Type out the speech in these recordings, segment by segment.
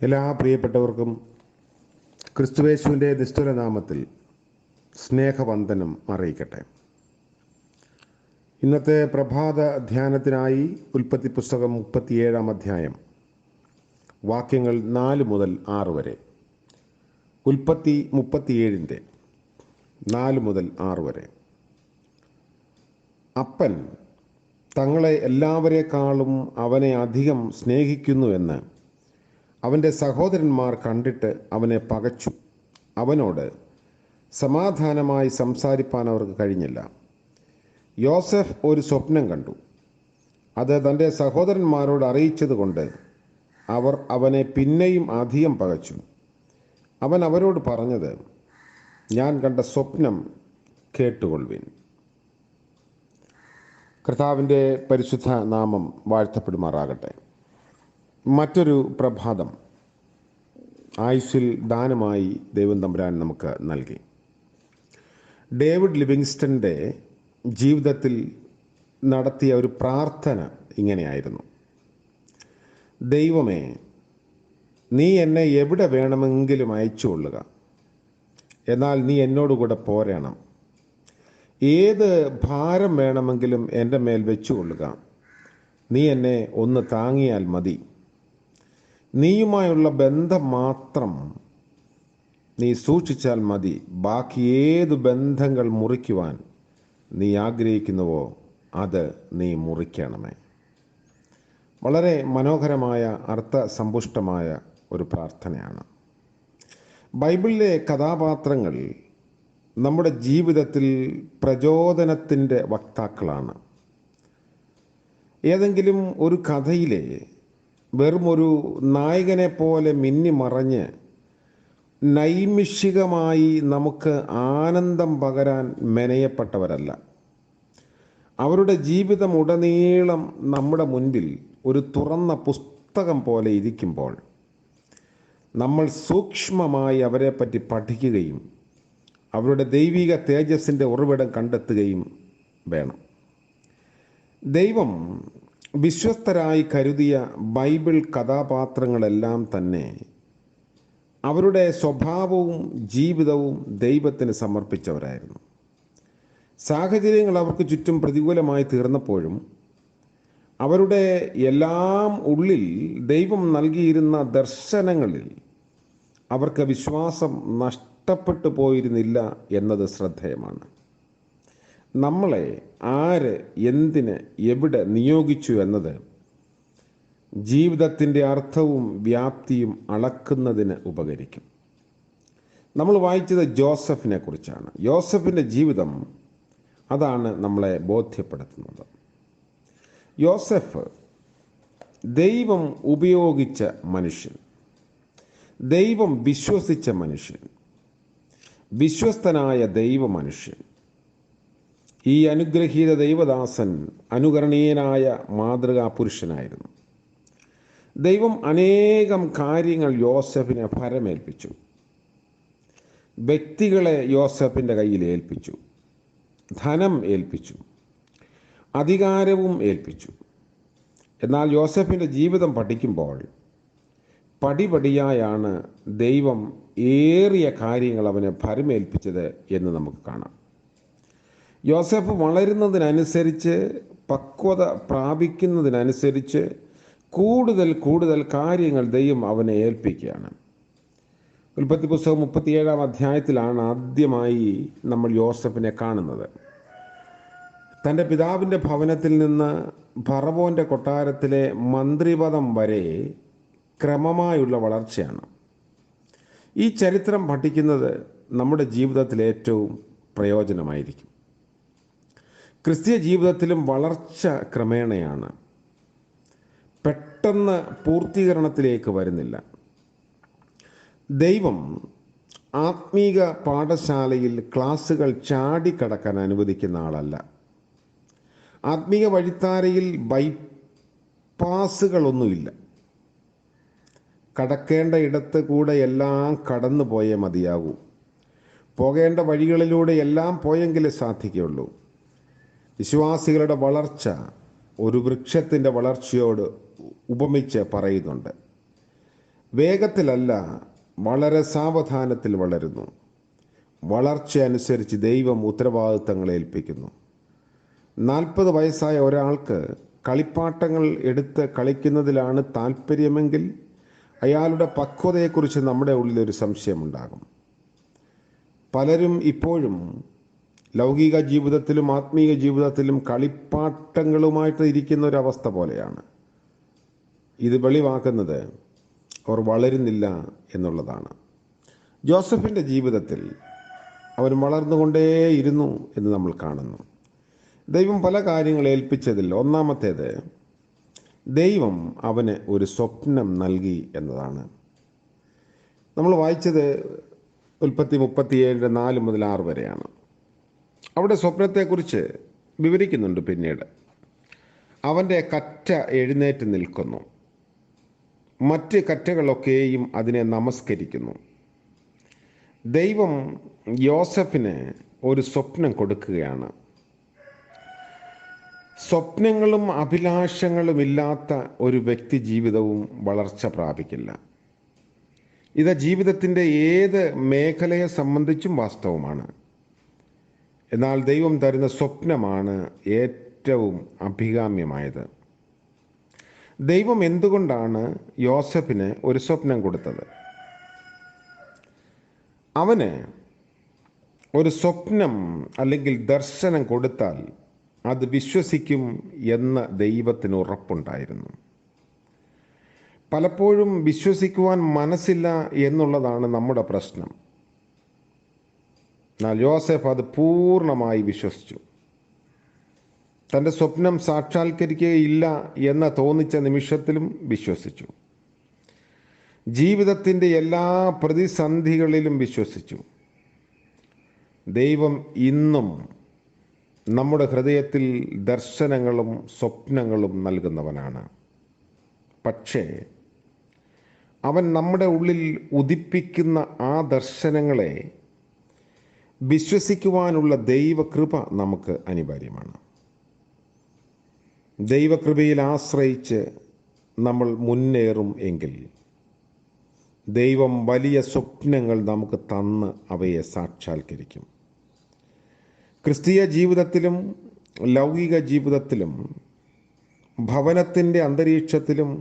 എല്ലാ പ്രിയപ്പെട്ടവർക്കും ക്രിസ്തുവേശുവിൻ്റെ നിസ്തുല നാമത്തിൽ സ്നേഹവന്ദനം അറിയിക്കട്ടെ. ഇന്നത്തെ പ്രഭാത ധ്യാനത്തിനായി ഉൽപ്പത്തി പുസ്തകം 37 അധ്യായം വാക്യങ്ങൾ 4 മുതൽ 6 വരെ. ഉൽപ്പത്തി 37 4 മുതൽ 6 വരെ. അപ്പൻ തങ്ങളെ എല്ലാവരെക്കാളും അവനെ അധികം സ്നേഹിക്കുന്നുവെന്ന് അവൻ്റെ സഹോദരന്മാർ കണ്ടിട്ട് അവനെ പകച്ചു. അവനോട് സമാധാനമായി സംസാരിപ്പാൻ അവർക്ക് കഴിഞ്ഞില്ല. യോസഫ് ഒരു സ്വപ്നം കണ്ടു. അത് തൻ്റെ സഹോദരന്മാരോട് അറിയിച്ചതുകൊണ്ട് അവർ അവനെ പിന്നെയും അധികം പകച്ചു. അവൻ അവരോട് പറഞ്ഞത്, ഞാൻ കണ്ട സ്വപ്നം കേട്ടുകൊള്ളുവിൻ. കർത്താവിൻ്റെ പരിശുദ്ധ നാമം വാഴ്ത്തപ്പെടുമാറാകട്ടെ. മറ്റൊരു പ്രഭാതം ആയുസ്സിൽ ദാനമായി ദൈവം തമ്പുരാൻ നമുക്ക് നൽകി. ഡേവിഡ് ലിവിങ്സ്റ്റൻ്റെ ജീവിതത്തിൽ നടത്തിയ ഒരു പ്രാർത്ഥന ഇങ്ങനെയായിരുന്നു: ദൈവമേ, നീ എന്നെ എവിടെ വേണമെങ്കിലും അയച്ചുകൊള്ളുക, എന്നാൽ നീ എന്നോടുകൂടെ പോരണം. ഏത് ഭാരം വേണമെങ്കിലും എൻ്റെ മേൽ വെച്ചുകൊള്ളുക, നീ എന്നെ ഒന്ന് താങ്ങിയാൽ മതി. നീയുമായുള്ള ബന്ധം മാത്രം നീ സൂക്ഷിച്ചാൽ മതി. ബാക്കി ഏത് ബന്ധങ്ങൾ മുറിക്കുവാൻ നീ ആഗ്രഹിക്കുന്നുവോ അത് നീ മുറിക്കണമേ. വളരെ മനോഹരമായ അർത്ഥസമ്പുഷ്ടമായ ഒരു പ്രാർത്ഥനയാണ്. ബൈബിളിലെ കഥാപാത്രങ്ങൾ നമ്മുടെ ജീവിതത്തിൽ പ്രചോദനത്തിൻ്റെ വക്താക്കളാണ്. ഏതെങ്കിലും ഒരു കഥയിലെ വെറുമൊരു നായകനെ പോലെ മിന്നിമറഞ്ഞ് നൈമിഷികമായി നമുക്ക് ആനന്ദം പകരാൻ മെനയപ്പെട്ടവരല്ല. അവരുടെ ജീവിതം ഉടനീളം നമ്മുടെ മുൻപിൽ ഒരു തുറന്ന പുസ്തകം പോലെ ഇരിക്കുമ്പോൾ നമ്മൾ സൂക്ഷ്മമായി അവരെപ്പറ്റി പഠിക്കുകയും അവരുടെ ദൈവിക തേജസ്സിൻ്റെ ഉറവിടം കണ്ടെത്തുകയും വേണം. ദൈവം വിശ്വസ്തരായി കരുതിയ ബൈബിൾ കഥാപാത്രങ്ങളെല്ലാം തന്നെ അവരുടെ സ്വഭാവവും ജീവിതവും ദൈവത്തിന് സമർപ്പിച്ചവരായിരുന്നു. സാഹചര്യങ്ങൾ അവർക്ക് ചുറ്റും പ്രതികൂലമായി തീർന്നപ്പോഴും അവരുടെ എല്ലാം ഉള്ളിൽ ദൈവം നൽകിയിരുന്ന ദർശനങ്ങളിൽ അവർക്ക് വിശ്വാസം നഷ്ടപ്പെട്ടു പോയിരുന്നില്ല എന്നത് ശ്രദ്ധേയമാണ്. നമ്മളെ ആര്, എന്തിന്, എവിടെ നിയോഗിച്ചു എന്നത് ജീവിതത്തിൻ്റെ അർത്ഥവും വ്യാപ്തിയും അളക്കുന്നതിന് ഉപകരിക്കും. നമ്മൾ വായിച്ചത് ജോസഫിനെ കുറിച്ചാണ്. യോസഫിൻ്റെ ജീവിതം അതാണ് നമ്മളെ ബോധ്യപ്പെടുത്തുന്നത്. യോസഫ് ദൈവം ഉപയോഗിച്ച മനുഷ്യൻ, ദൈവം വിശ്വസിച്ച മനുഷ്യൻ, വിശ്വസ്തനായ ദൈവ മനുഷ്യൻ. ഈ അനുഗ്രഹീത ദൈവദാസൻ അനുകരണീയനായ മാതൃകാ പുരുഷനായിരുന്നു. ദൈവം അനേകം കാര്യങ്ങൾ യോസഫിനെ ഭരമേൽപ്പിച്ചു. വ്യക്തികളെ യോസഫിൻ്റെ കയ്യിൽ ഏൽപ്പിച്ചു, ധനം ഏൽപ്പിച്ചു, അധികാരവും ഏൽപ്പിച്ചു. എന്നാൽ യോസഫിൻ്റെ ജീവിതം പഠിക്കുമ്പോൾ പടിപടിയായാണ് ദൈവം ഏറിയ കാര്യങ്ങൾ അവനെ ഭരമേൽപ്പിച്ചത് എന്ന് നമുക്ക് കാണാം. യോസഫ് വളരുന്നതിനനുസരിച്ച്, പക്വത പ്രാപിക്കുന്നതിനനുസരിച്ച് കൂടുതൽ കൂടുതൽ കാര്യങ്ങൾ ദൈവം അവനെ ഏൽപ്പിക്കുകയാണ്. ഉൽപ്പത്തി പുസ്തകം 37 അധ്യായത്തിലാണ് ആദ്യമായി നമ്മൾ യോസഫിനെ കാണുന്നത്. തൻ്റെ പിതാവിൻ്റെ ഭവനത്തിൽ നിന്ന് ഫറവോൻ്റെ കൊട്ടാരത്തിലെ മന്ത്രിപദം വരെ ക്രമമായുള്ള വളർച്ചയാണ്. ഈ ചരിത്രം പഠിക്കുന്നത് നമ്മുടെ ജീവിതത്തിൽ ഏറ്റവും പ്രയോജനമായിരിക്കും. ക്രിസ്തീയ ജീവിതത്തിലും വളർച്ച ക്രമേണയാണ്, പെട്ടെന്ന് പൂർത്തീകരണത്തിലേക്ക് വരുന്നില്ല. ദൈവം ആത്മീക പാഠശാലയിൽ ക്ലാസ്സുകൾ ചാടിക്കടക്കാൻ അനുവദിക്കുന്ന ആളല്ല. ആത്മീക വഴിത്താരയിൽ ബൈപ്പാസുകളൊന്നുമില്ല. കടക്കേണ്ട ഇടത്ത് കൂടെ എല്ലാം കടന്നു പോയേ മതിയാകൂ. പോകേണ്ട വഴികളിലൂടെ എല്ലാം പോയെങ്കിലേ സാധിക്കുകയുള്ളൂ. വിശ്വാസികളുടെ വളർച്ച ഒരു വൃക്ഷത്തിൻ്റെ വളർച്ചയോട് ഉപമിച്ച് പറയുന്നുണ്ട്. വേഗത്തിലല്ല, വളരെ സാവധാനത്തിൽ വളരുന്നു. വളർച്ച അനുസരിച്ച് ദൈവം ഉത്തരവാദിത്തങ്ങൾ ഏൽപ്പിക്കുന്നു. 40 വയസ്സായ ഒരാൾക്ക് കളിപ്പാട്ടങ്ങൾ എടുത്ത് കളിക്കുന്നതിലാണ് താല്പര്യമെങ്കിൽ അയാളുടെ പക്വതയെക്കുറിച്ച് നമ്മുടെ ഉള്ളിലൊരു സംശയമുണ്ടാകും. പലരും ഇപ്പോഴും ലൗകിക ജീവിതത്തിലും ആത്മീയ ജീവിതത്തിലും കളിപ്പാട്ടങ്ങളുമായിട്ട് ഇരിക്കുന്ന ഒരവസ്ഥ പോലെയാണ്. ഇത് വെളിവാക്കുന്നത് അവർ വളരുന്നില്ല എന്നുള്ളതാണ്. ജോസഫിൻ്റെ ജീവിതത്തിൽ അവൻ വളർന്നുകൊണ്ടേയിരുന്നു എന്ന് നമ്മൾ കാണുന്നു. ദൈവം പല കാര്യങ്ങൾ ഏൽപ്പിച്ചതിൽ ഒന്നാമത്തേത്, ദൈവം അവന് ഒരു സ്വപ്നം നൽകി എന്നതാണ്. നമ്മൾ വായിച്ചത് ഉൽപ്പത്തി 37:4 മുതൽ 6 വരെയാണ്. അവിടെ സ്വപ്നത്തെക്കുറിച്ച് വിവരിക്കുന്നുണ്ട്. പിന്നീട് അവൻ്റെ കറ്റ എഴുന്നേറ്റ് നിൽക്കുന്നു, മറ്റ് കറ്റകളൊക്കെയും അതിനെ നമസ്കരിക്കുന്നു. ദൈവം യോസഫിന് ഒരു സ്വപ്നം കൊടുക്കുകയാണ്. സ്വപ്നങ്ങളും അഭിലാഷങ്ങളും ഇല്ലാത്ത ഒരു വ്യക്തി ജീവിതവും വളർച്ച പ്രാപിക്കില്ല. ഇത് ജീവിതത്തിൻ്റെ ഏത് മേഖലയെ സംബന്ധിച്ചും വാസ്തവമാണ്. എന്നാൽ ദൈവം തരുന്ന സ്വപ്നമാണ് ഏറ്റവും അഭികാമ്യമായത്. ദൈവം എന്തുകൊണ്ടാണ് യോസഫിന് ഒരു സ്വപ്നം കൊടുത്തത്? അവന് ഒരു സ്വപ്നം അല്ലെങ്കിൽ ദർശനം കൊടുത്താൽ അത് വിശ്വസിക്കും എന്ന് ദൈവത്തിന് ഉറപ്പുണ്ടായിരുന്നു. പലപ്പോഴും വിശ്വസിക്കുവാൻ മനസ്സില്ല എന്നുള്ളതാണ് നമ്മുടെ പ്രശ്നം. എന്നാൽ യോസഫ് അത് പൂർണ്ണമായി വിശ്വസിച്ചു. തൻ്റെ സ്വപ്നം സാക്ഷാത്കരിക്കുകയില്ല എന്ന് തോന്നിച്ച നിമിഷത്തിലും വിശ്വസിച്ചു. ജീവിതത്തിൻ്റെ എല്ലാ പ്രതിസന്ധികളിലും വിശ്വസിച്ചു. ദൈവം ഇന്നും നമ്മുടെ ഹൃദയത്തിൽ ദർശനങ്ങളും സ്വപ്നങ്ങളും നൽകുന്നവനാണ്. പക്ഷേ അവൻ നമ്മുടെ ഉള്ളിൽ ഉദിപ്പിക്കുന്ന ആ ദർശനങ്ങളെ വിശ്വസിക്കുവാനുള്ള ദൈവകൃപ നമുക്ക് അനിവാര്യമാണ്. ദൈവകൃപയിൽ ആശ്രയിച്ച് നമ്മൾ മുന്നേറും എങ്കിൽ ദൈവം വലിയ സ്വപ്നങ്ങൾ നമുക്ക് തന്ന് അവയെ സാക്ഷാത്കരിക്കും. ക്രിസ്തീയ ജീവിതത്തിലും ലൗകിക ജീവിതത്തിലും ഭവനത്തിൻ്റെ അന്തരീക്ഷത്തിലും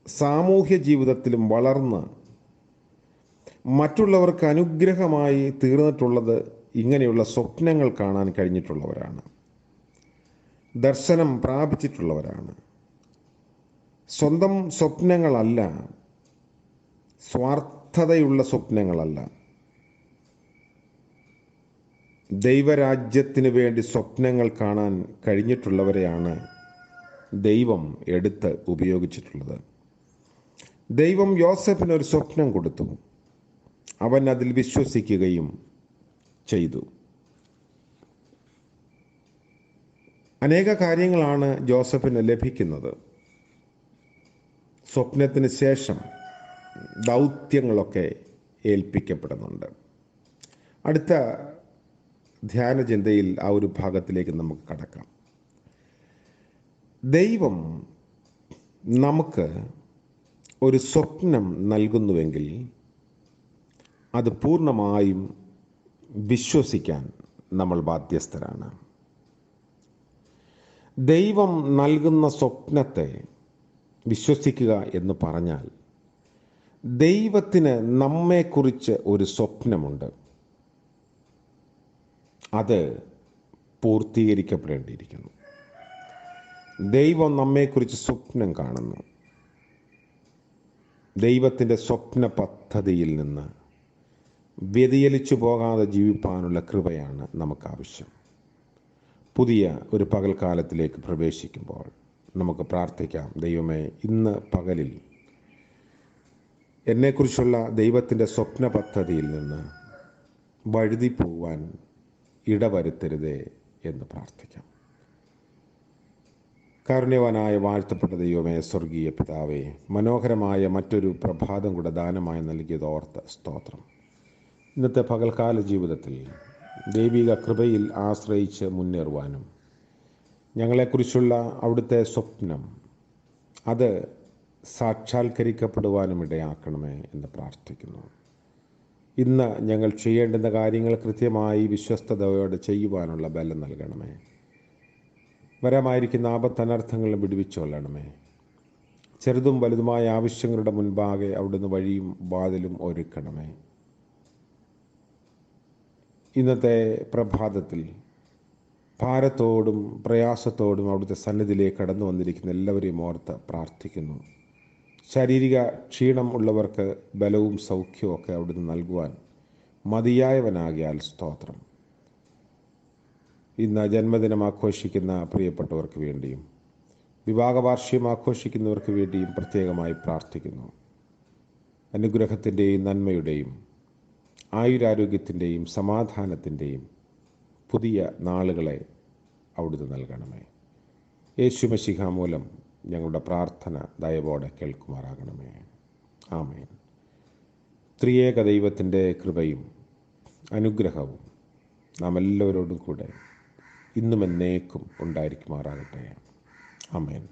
സാമൂഹ്യ ജീവിതത്തിലും വളർന്ന് മറ്റുള്ളവർക്ക് അനുഗ്രഹമായി തീർന്നിട്ടുള്ളത് ഇങ്ങനെയുള്ള സ്വപ്നങ്ങൾ കാണാൻ കഴിഞ്ഞിട്ടുള്ളവരാണ്, ദർശനം പ്രാപിച്ചിട്ടുള്ളവരാണ്. സ്വന്തം സ്വപ്നങ്ങളല്ല, സ്വാർത്ഥതയുള്ള സ്വപ്നങ്ങളല്ല, ദൈവരാജ്യത്തിന് വേണ്ടി സ്വപ്നങ്ങൾ കാണാൻ കഴിഞ്ഞിട്ടുള്ളവരെയാണ് ദൈവം എടുത്ത് ഉപയോഗിച്ചിട്ടുള്ളത്. ദൈവം യോസഫിന് ഒരു സ്വപ്നം കൊടുത്തു. അവൻ അതിൽ വിശ്വസിക്കുകയും ചെയ്തു. അനേക കാര്യങ്ങളാണ് ജോസഫിന് ലഭിക്കുന്നത്. സ്വപ്നത്തിന് ശേഷം ദൗത്യങ്ങളൊക്കെ ഏൽപ്പിക്കപ്പെടുന്നുണ്ട്. അടുത്ത ധ്യാനചിന്തയിൽ ആ ഒരു ഭാഗത്തിലേക്ക് നമുക്ക് കടക്കാം. ദൈവം നമുക്ക് ഒരു സ്വപ്നം നൽകുന്നുവെങ്കിൽ അത് പൂർണ്ണമായും വിശ്വസിക്കാൻ നമ്മൾ ബാധ്യസ്ഥരാണ്. ദൈവം നൽകുന്ന സ്വപ്നത്തെ വിശ്വസിക്കുക എന്ന് പറഞ്ഞാൽ ദൈവത്തിന് നമ്മെക്കുറിച്ച് ഒരു സ്വപ്നമുണ്ട്. അത് പൂർത്തീകരിക്കപ്പെടേണ്ടിയിരിക്കുന്നു. ദൈവം നമ്മെക്കുറിച്ച് സ്വപ്നം കാണുന്നു. ദൈവത്തിൻ്റെ സ്വപ്ന പദ്ധതിയിൽ നിന്ന് വ്യതിചലിച്ചു പോകാതെ ജീവിപ്പാനുള്ള കൃപയാണ് നമുക്ക് ആവശ്യം. പുതിയ ഒരു പകൽക്കാലത്തിലേക്ക് പ്രവേശിക്കുമ്പോൾ നമുക്ക് പ്രാർത്ഥിക്കാം. ദൈവമേ, ഇന്ന് പകലിൽ എന്നെക്കുറിച്ചുള്ള ദൈവത്തിൻ്റെ സ്വപ്ന പദ്ധതിയിൽ നിന്ന് വഴുതി പോവാൻ ഇടവരുത്തരുതേ എന്ന് പ്രാർത്ഥിക്കാം. കാരുണ്യവാനായ വാഴ്ത്തപ്പെട്ട ദൈവമേ, സ്വർഗീയ പിതാവേ, മനോഹരമായ മറ്റൊരു പ്രഭാതം കൂടെ ദാനമായി നൽകിയത് ഓർത്ത് സ്തോത്രം. ഇന്നത്തെ പകൽക്കാല ജീവിതത്തിൽ ദൈവിക കൃപയിൽ ആശ്രയിച്ച് മുന്നേറുവാനും ഞങ്ങളെക്കുറിച്ചുള്ള അവിടുത്തെ സ്വപ്നം അത് സാക്ഷാത്കരിക്കപ്പെടുവാനും ഇടയാക്കണമേ എന്ന് പ്രാർത്ഥിക്കുന്നു. ഇന്ന് ഞങ്ങൾ ചെയ്യേണ്ടുന്ന കാര്യങ്ങൾ കൃത്യമായി വിശ്വസ്തയോടെ ചെയ്യുവാനുള്ള ബലം നൽകണമേ. വരമായിരിക്കുന്ന ആപത്തനർത്ഥങ്ങളും വിടുവിച്ചുകൊള്ളണമേ. ചെറുതും വലുതുമായ ആവശ്യങ്ങളുടെ മുൻപാകെ അവിടുന്ന് വഴിയും വാതിലും ഒരുക്കണമേ. ഇന്നത്തെ പ്രഭാതത്തിൽ ഭാരത്തോടും പ്രയാസത്തോടും അവിടുത്തെ സന്നിധിയിലേക്ക് കടന്നു വന്നിരിക്കുന്ന എല്ലാവരെയും ഓർത്ത് പ്രാർത്ഥിക്കുന്നു. ശാരീരിക ക്ഷീണം ഉള്ളവർക്ക് ബലവും സൗഖ്യവും ഒക്കെ അവിടുന്ന് നൽകുവാൻ മതിയായവനാകിയാൽ സ്തോത്രം. ഇന്ന് ജന്മദിനം ആഘോഷിക്കുന്ന പ്രിയപ്പെട്ടവർക്ക് വേണ്ടിയും വിവാഹവാർഷികം ആഘോഷിക്കുന്നവർക്ക് വേണ്ടിയും പ്രത്യേകമായി പ്രാർത്ഥിക്കുന്നു. അനുഗ്രഹത്തിൻ്റെയും നന്മയുടെയും ആയുരാരോഗ്യത്തിൻ്റെയും സമാധാനത്തിൻ്റെയും പുതിയ നാളുകളെ അവിടുന്ന് നൽകണമേ. യേശു മശിഹ മൂലം ഞങ്ങളുടെ പ്രാർത്ഥന ദയവോടെ കേൾക്കുമാറാകണമേ. ആമേൻ. ത്രിയേക ദൈവത്തിൻ്റെ കൃപയും അനുഗ്രഹവും നാം എല്ലാവരോടും കൂടെ ഇന്നും എന്നേക്കും ഉണ്ടായിരിക്കുമാറാകട്ടെ. ആമേൻ.